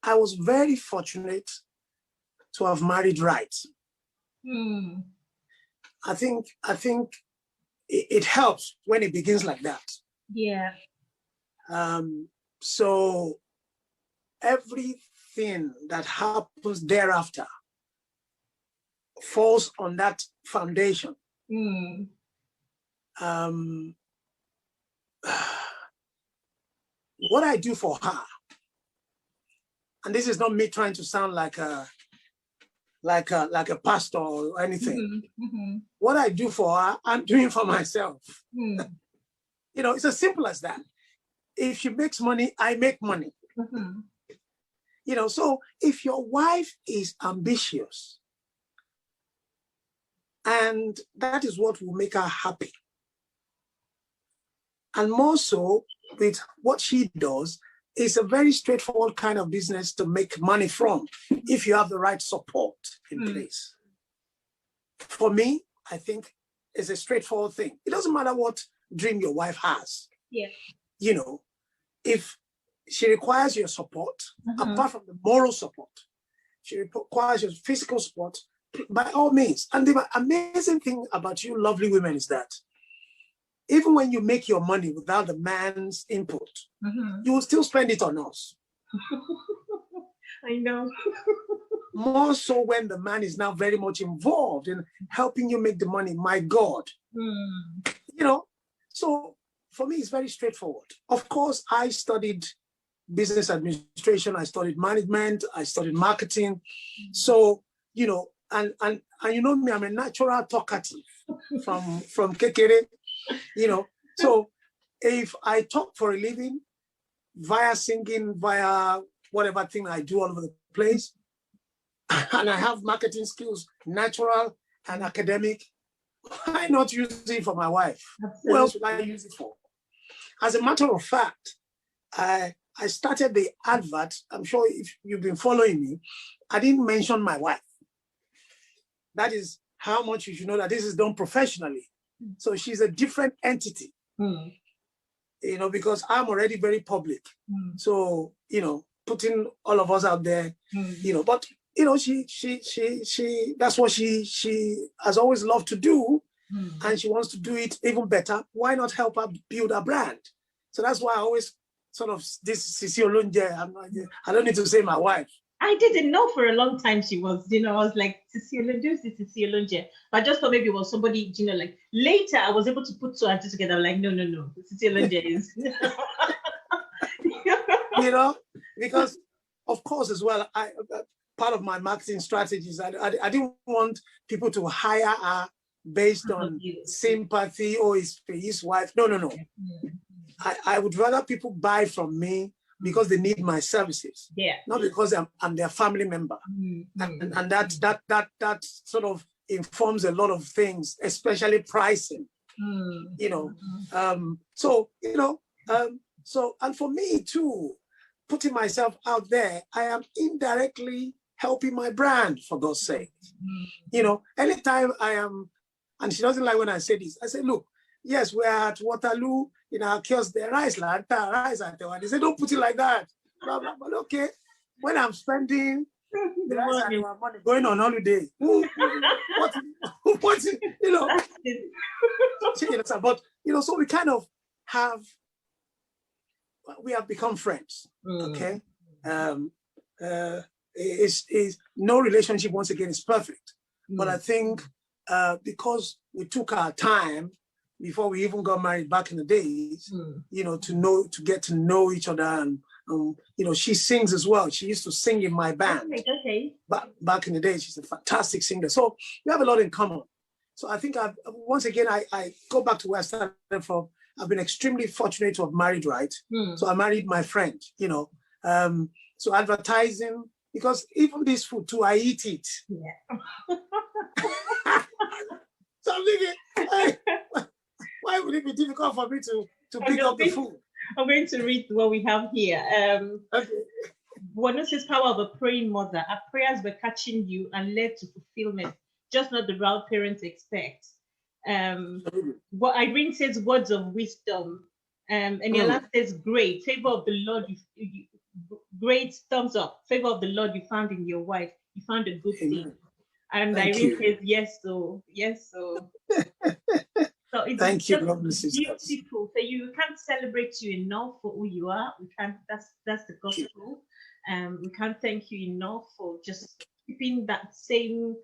I was very fortunate to have married right. I think it helps when it begins like that. Yeah. So everything that happens thereafter falls on that foundation. What I do for her, and this is not me trying to sound like a pastor or anything. What I do for her, I'm doing for myself. It's as simple as that. If she makes money, I make money. So if your wife is ambitious, and that is what will make her happy, and more so with what she does, it's a very straightforward kind of business to make money from, if you have the right support in place. For me, I think it's a straightforward thing. It doesn't matter what dream your wife has. Yeah. If she requires your support, apart from the moral support, she requires your physical support, by all means. And the amazing thing about you lovely women is that even when you make your money without the man's input, you will still spend it on us. I know. More so when the man is now very much involved in helping you make the money. My God. So for me, it's very straightforward. Of course, I studied business administration, I studied management, I studied marketing. So, and you know me, I'm a natural talkative from Kekere, So if I talk for a living, via singing, via whatever thing I do all over the place, and I have marketing skills, natural and academic, why not use it for my wife? Absolutely. Who else would I use it for? As a matter of fact, I started the advert. I'm sure if you've been following me, I didn't mention my wife. That is how much you should know that this is done professionally. So she's a different entity, because I'm already very public. So, putting all of us out there, but, she that's what she has always loved to do. And she wants to do it even better. Why not help her build a brand? So that's why I always sort of, this Sisi Olonje, I don't need to say my wife. I didn't know for a long time she was, I was like, Sisi Olonje. But I just thought maybe it was somebody, like later I was able to put two and two together. I'm like, no, Sisi Olonje is. Because of course as well, part of my marketing strategies, I didn't want people to hire her based on sympathy or his wife. No. I would rather people buy from me because they need my services, not because I'm their family member. And that sort of informs a lot of things, especially pricing. You know, so, you know, so, and for me too, putting myself out there, I am indirectly helping my brand, for God's sake. You know, anytime I am, and she doesn't like when I say this, I say, look, yes, we're at Waterloo, in our kiosk, the rice, and they say, don't put it like that. Blah, blah, but okay, when I'm spending the rice and our money going on holiday, what, you know, but, you know, so we kind of have, we have become friends, okay? Is no relationship, once again, is perfect. But I think because we took our time before we even got married back in the days, you know, to get to know each other. And, you know, she sings as well. She used to sing in my band. Okay. Back in the day, she's a fantastic singer. So we have a lot in common. So I think once again, I go back to where I started from. I've been extremely fortunate to have married right. So I married my friend, you know. So advertising, because even this food too, I eat it. Yeah. So I'm thinking, hey, why would it be difficult for me to pick up the food? I'm going to read what we have here. Okay. One says, power of a praying mother. Our prayers were catching you and led to fulfillment, just not the route parents expect. What Irene says, words of wisdom. And Yala says, great. Favor of the Lord, great, thumbs up. Favor of the Lord you found in your wife. You found a good thing. And Thank Irene you. says, yes, so. So it's Thank you, just lovely sisters. beautiful. So you can't celebrate you enough for who you are. We can't. That's the gospel. We can't thank you enough for just keeping that same.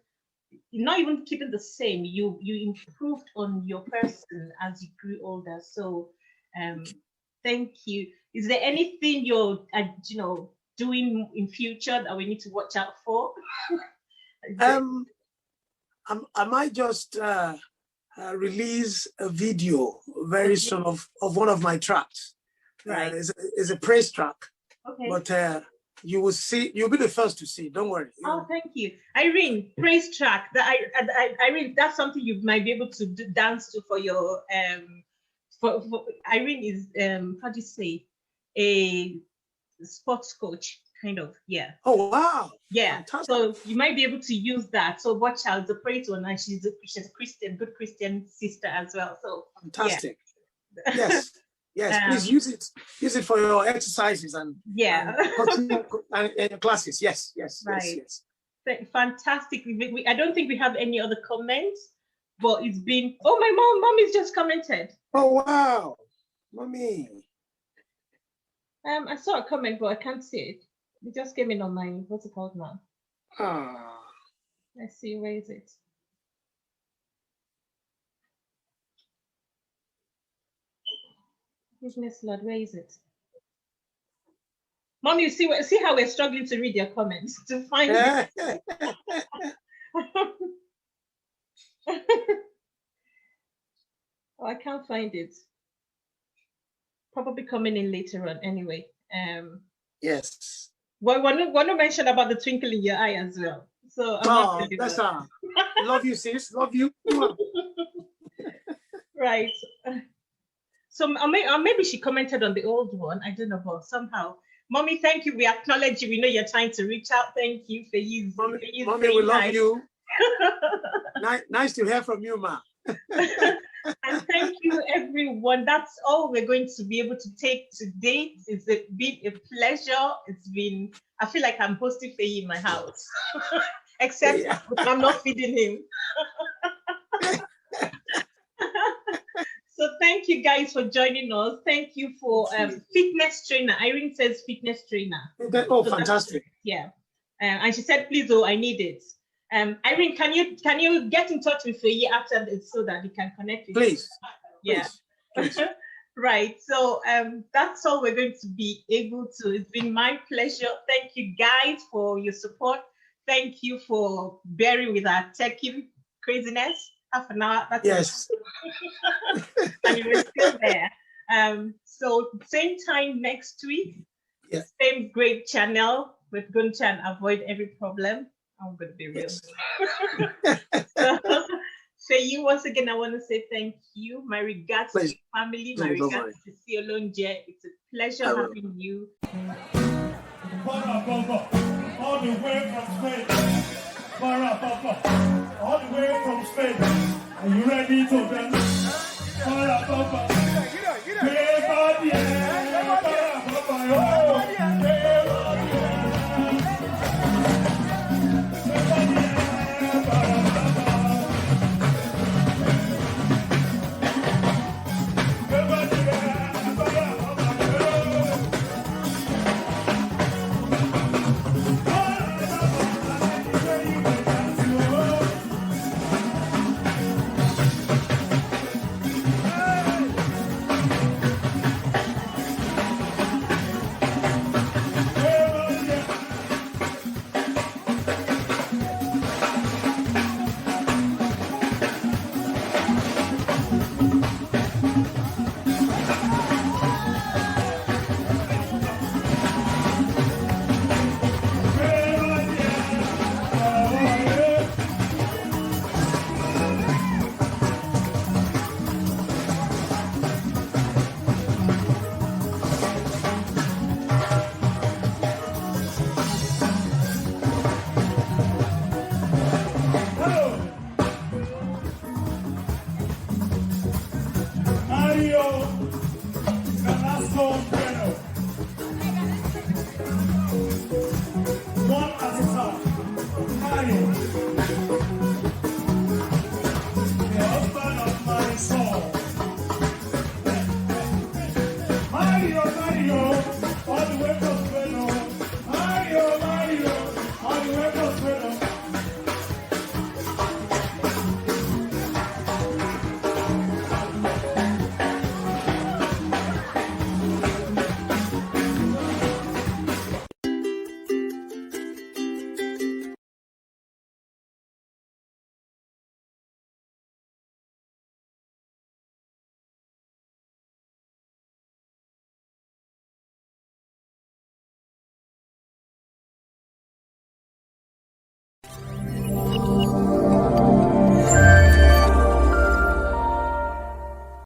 Not even keeping the same. You improved on your person as you grew older. So, thank you. Is there anything you're doing in future that we need to watch out for? I might just release a video very soon of one of my tracks. Right. It's a praise track. Okay. But you will see. You'll be the first to see. Don't worry. Oh, thank you, Irene. Praise track. Irene, that's something you might be able to dance to for your For Irene is how do you say, a sports coach, kind of. Yeah. Oh wow. Yeah. Fantastic. So you might be able to use that. So watch out. The praise one, and she's a Christian, good Christian sister as well. So fantastic. Yeah. Yes. Yes, please use it. Use it for your exercises and and your classes. Yes, yes, right. yes. Fantastic. I don't think we have any other comments, but it's been. Oh, my mommy's just commented. Oh wow, mommy. I saw a comment, but I can't see it. It just came in on my what's it called now? Let's see, where is it? Business Lord, where is it? Mom, you see how we're struggling to read your comments to find it. Oh, I can't find it. Probably coming in later on anyway. Yes. Well, want to mention about the twinkle in your eye as well. So that's love you, sis. Love you. Right. So maybe she commented on the old one. I don't know, but somehow. Mommy, thank you. We acknowledge you. We know you're trying to reach out. Thank you for you. Mommy, we love you. Nice to hear from you, ma. And thank you, everyone. That's all we're going to be able to take today. It's been a pleasure. I feel like I'm hosting Feyi in my house. Except I'm not feeding him. So thank you guys for joining us. Thank you for fitness trainer. Irene says fitness trainer. Oh, fantastic. Yeah. And she said, please, I need it. Irene, can you get in touch with Feyi after this so that you can connect with Please. you? Yeah. Please. Right. So that's all we're going to be able to. It's been my pleasure. Thank you guys for your support. Thank you for bearing with our techie craziness. Half an hour. That's yes. And we're still there. So same time next week. Yeah. Same great channel. We're going to try and avoid every problem. I'm going to be real. Yes. So Feyi, once again, I want to say thank you. My regards to your family. My regards to Siolonje. It's a pleasure having you. All the way from Spain. All the way from Spain. Are you ready to dance?